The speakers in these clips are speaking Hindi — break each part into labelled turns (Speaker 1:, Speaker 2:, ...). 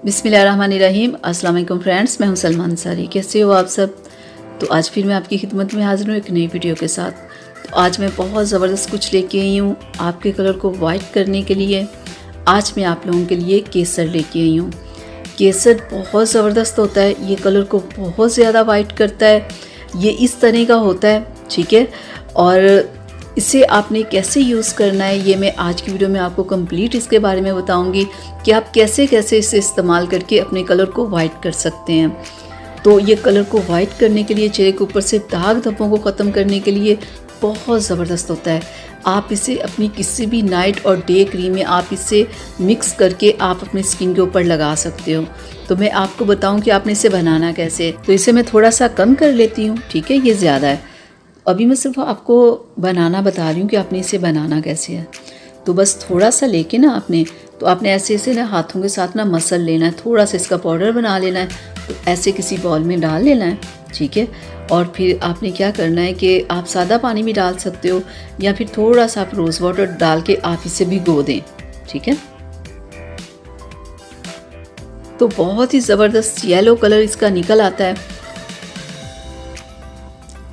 Speaker 1: बिस्मिल्लाहिर्रहमानिर्रहीम। अस्सलाम वालेकुम फ्रेंड्स, मैं हूं सलमा अंसारी। कैसे हो आप सब? तो आज फिर मैं आपकी खिदमत में हाजिर हूँ एक नई वीडियो के साथ। तो आज मैं बहुत ज़बरदस्त कुछ लेके आई हूँ आपके कलर को वाइट करने के लिए। आज मैं आप लोगों के लिए केसर लेके आई हूँ। केसर बहुत ज़बरदस्त होता है, ये कलर को बहुत ज़्यादा वाइट करता है। ये इस तरह का होता है, ठीक है। और इसे आपने कैसे यूज़ करना है ये मैं आज की वीडियो में आपको कंप्लीट इसके बारे में बताऊंगी कि आप कैसे कैसे इसे इस्तेमाल करके अपने कलर को वाइट कर सकते हैं। तो ये कलर को वाइट करने के लिए, चेहरे के ऊपर से दाग धब्बों को ख़त्म करने के लिए बहुत ज़बरदस्त होता है। आप इसे अपनी किसी भी नाइट और डे क्रीम में आप इसे मिक्स करके आप अपनी स्किन के ऊपर लगा सकते हो। तो मैं आपको बताऊं कि आपने इसे बनाना कैसे। तो इसे मैं थोड़ा सा कम कर लेती हूँ, ठीक है, ये ज़्यादा है। अभी मैं सिर्फ आपको बनाना बता रही हूँ कि आपने इसे बनाना कैसे है। तो बस थोड़ा सा लेके ना आपने ऐसे ऐसे ना हाथों के साथ ना मसल लेना है, थोड़ा सा इसका पाउडर बना लेना है। तो ऐसे किसी बॉल में डाल लेना है, ठीक है। और फिर आपने क्या करना है कि आप सादा पानी भी डाल सकते हो या फिर थोड़ा सा आप रोज़ वाटर डाल के आप इसे भिगो दें, ठीक है। तो बहुत ही ज़बरदस्त येलो कलर इसका निकल आता है।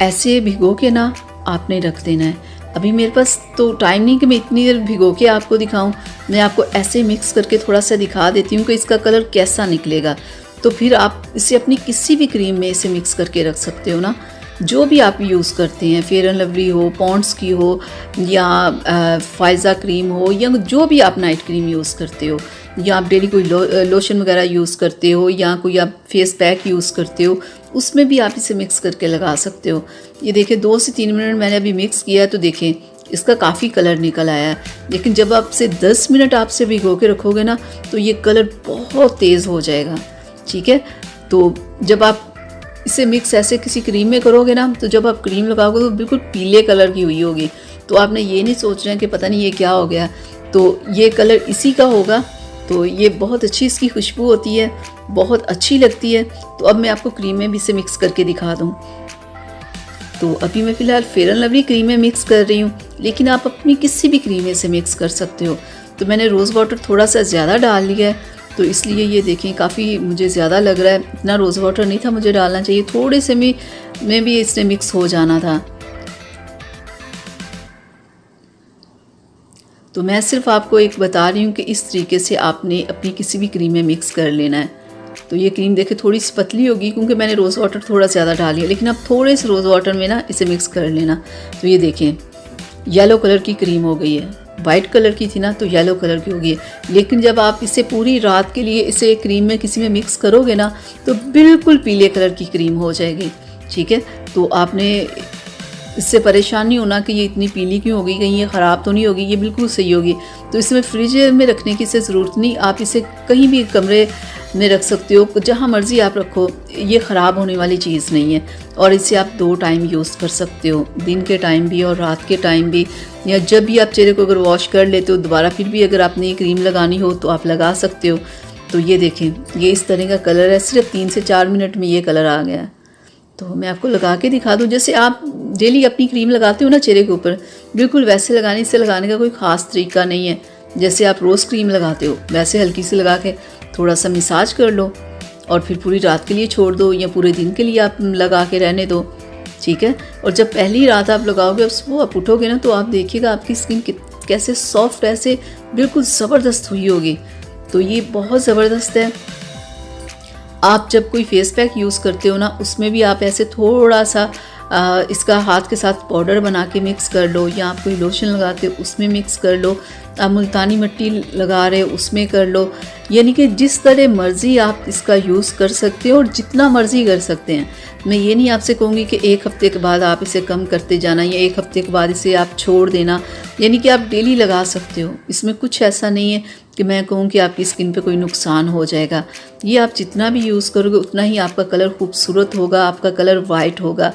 Speaker 1: ऐसे भिगो के ना आपने रख देना है। अभी मेरे पास तो टाइम नहीं कि मैं इतनी देर भिगो के आपको दिखाऊं। मैं आपको ऐसे मिक्स करके थोड़ा सा दिखा देती हूँ कि इसका कलर कैसा निकलेगा। तो फिर आप इसे अपनी किसी भी क्रीम में इसे मिक्स करके रख सकते हो ना, जो भी आप यूज़ करते हैं, फेयर एंड लवली हो, पॉन्ड्स की हो या फायज़ा क्रीम हो या जो भी आप नाइट क्रीम यूज़ करते हो या आप डेली कोई लोशन वगैरह यूज़ करते हो या कोई आप फेस पैक यूज़ करते हो, उसमें भी आप इसे मिक्स करके लगा सकते हो। ये देखिए 2 से 3 मिनट मैंने अभी मिक्स किया है तो देखें इसका काफ़ी कलर निकल आया है। लेकिन जब आप इसे 10 मिनट आपसे भिगो के रखोगे ना तो ये कलर बहुत तेज़ हो जाएगा, ठीक है। तो जब आप इसे मिक्स ऐसे किसी क्रीम में करोगे ना तो जब आप क्रीम लगाओगे तो बिल्कुल पीले कलर की हुई होगी। तो आपने ये नहीं सोच रहे हैं कि पता नहीं ये क्या हो गया, तो ये कलर इसी का होगा। तो ये बहुत अच्छी इसकी खुशबू होती है, बहुत अच्छी लगती है। तो अब मैं आपको क्रीम में भी इसे मिक्स करके दिखा दूँ। तो अभी मैं फ़िलहाल फेयर एंड लवली क्रीम में मिक्स कर रही हूँ, लेकिन आप अपनी किसी भी क्रीम में इसे मिक्स कर सकते हो। तो मैंने रोज़ वाटर थोड़ा सा ज़्यादा डाल लिया है, तो इसलिए ये देखें काफ़ी मुझे ज़्यादा लग रहा है। इतना रोज़ वाटर नहीं था मुझे डालना चाहिए, थोड़े से में भी इसने मिक्स हो जाना था। तो मैं सिर्फ आपको एक बता रही हूँ कि इस तरीके से आपने अपनी किसी भी क्रीम में मिक्स कर लेना है। तो ये क्रीम देखिए थोड़ी सी पतली होगी क्योंकि मैंने रोज़ वाटर थोड़ा ज़्यादा डाल लिया, लेकिन आप थोड़े से रोज़ वाटर में ना इसे मिक्स कर लेना। तो ये देखें येलो कलर की क्रीम हो गई है, वाइट कलर की थी ना तो येलो कलर की हो गई है। लेकिन जब आप इसे पूरी रात के लिए इसे क्रीम में किसी में मिक्स करोगे ना तो बिल्कुल पीले कलर की क्रीम हो जाएगी, ठीक है। तो आपने इससे परेशान नहीं होना कि ये इतनी पीली क्यों होगी, कहीं ये ख़राब तो नहीं होगी, ये बिल्कुल सही होगी। तो इसमें फ्रिज में रखने की इसे ज़रूरत नहीं, आप इसे कहीं भी कमरे में रख सकते हो, जहाँ मर्ज़ी आप रखो, ये ख़राब होने वाली चीज़ नहीं है। और इसे आप 2 टाइम यूज़ कर सकते हो, दिन के टाइम भी और रात के टाइम भी, या जब भी आप चेहरे को अगर वॉश कर लेते हो दोबारा फिर भी अगर आपने ये क्रीम लगानी हो तो आप लगा सकते हो। तो ये देखें ये इस तरह का कलर है, सिर्फ 3 से 4 मिनट में ये कलर आ गया है। तो मैं आपको लगा के दिखा दूँ, जैसे आप डेली अपनी क्रीम लगाते हो ना चेहरे के ऊपर, बिल्कुल वैसे लगाने से लगाने का कोई ख़ास तरीका नहीं है। जैसे आप रोज़ क्रीम लगाते हो वैसे हल्की से लगा के थोड़ा सा मसाज कर लो और फिर पूरी रात के लिए छोड़ दो या पूरे दिन के लिए आप लगा के रहने दो, ठीक है। और जब पहली रात आप लगाओगे अब सुबह आप उठोगे ना तो आप देखिएगा आपकी स्किन कैसे सॉफ्ट, ऐसे बिल्कुल ज़बरदस्त हुई होगी। तो ये बहुत ज़बरदस्त है। आप जब कोई फेस पैक यूज़ करते हो ना उसमें भी आप ऐसे थोड़ा सा इसका हाथ के साथ पाउडर बना के मिक्स कर लो, या आप कोई लोशन लगाते हो उसमें मिक्स कर लो, आप मुल्तानी मिट्टी लगा रहे हो उसमें कर लो। यानी कि जिस तरह मर्ज़ी आप इसका यूज़ कर सकते हो और जितना मर्ज़ी कर सकते हैं। मैं ये नहीं आपसे कहूँगी कि 1 हफ़्ते के बाद आप इसे कम करते जाना या 1 हफ़्ते के बाद इसे आप छोड़ देना, यानी कि आप डेली लगा सकते हो। इसमें कुछ ऐसा नहीं है कि मैं कहूँ कि आपकी स्किन पे कोई नुकसान हो जाएगा। ये आप जितना भी यूज़ करोगे उतना ही आपका कलर खूबसूरत होगा, आपका कलर वाइट होगा।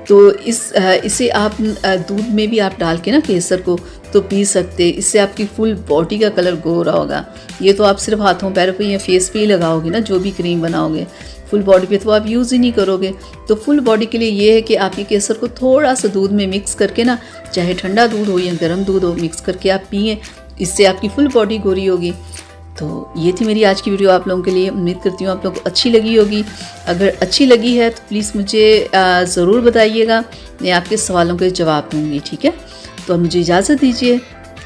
Speaker 1: तो इसे आप दूध में भी आप डाल के ना केसर को तो पी सकते, इससे आपकी फुल बॉडी का कलर गोरा होगा। ये तो आप सिर्फ हाथों पैरों पे या फेस पे ही लगाओगे ना, जो भी क्रीम बनाओगे, फुल बॉडी पे तो आप यूज़ ही नहीं करोगे। तो फुल बॉडी के लिए ये है कि आप ये केसर को थोड़ा सा दूध में मिक्स करके ना, चाहे ठंडा दूध हो या गर्म दूध हो, मिक्स करके आप पिए, इससे आपकी फुल बॉडी गोरी होगी। तो ये थी मेरी आज की वीडियो आप लोगों के लिए। उम्मीद करती हूँ आप लोगों को अच्छी लगी होगी। अगर अच्छी लगी है तो प्लीज़ मुझे ज़रूर बताइएगा, मैं आपके सवालों के जवाब दूँगी। ठीक है, तो अब मुझे इजाज़त दीजिए।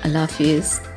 Speaker 1: अल्लाह हाफिज़।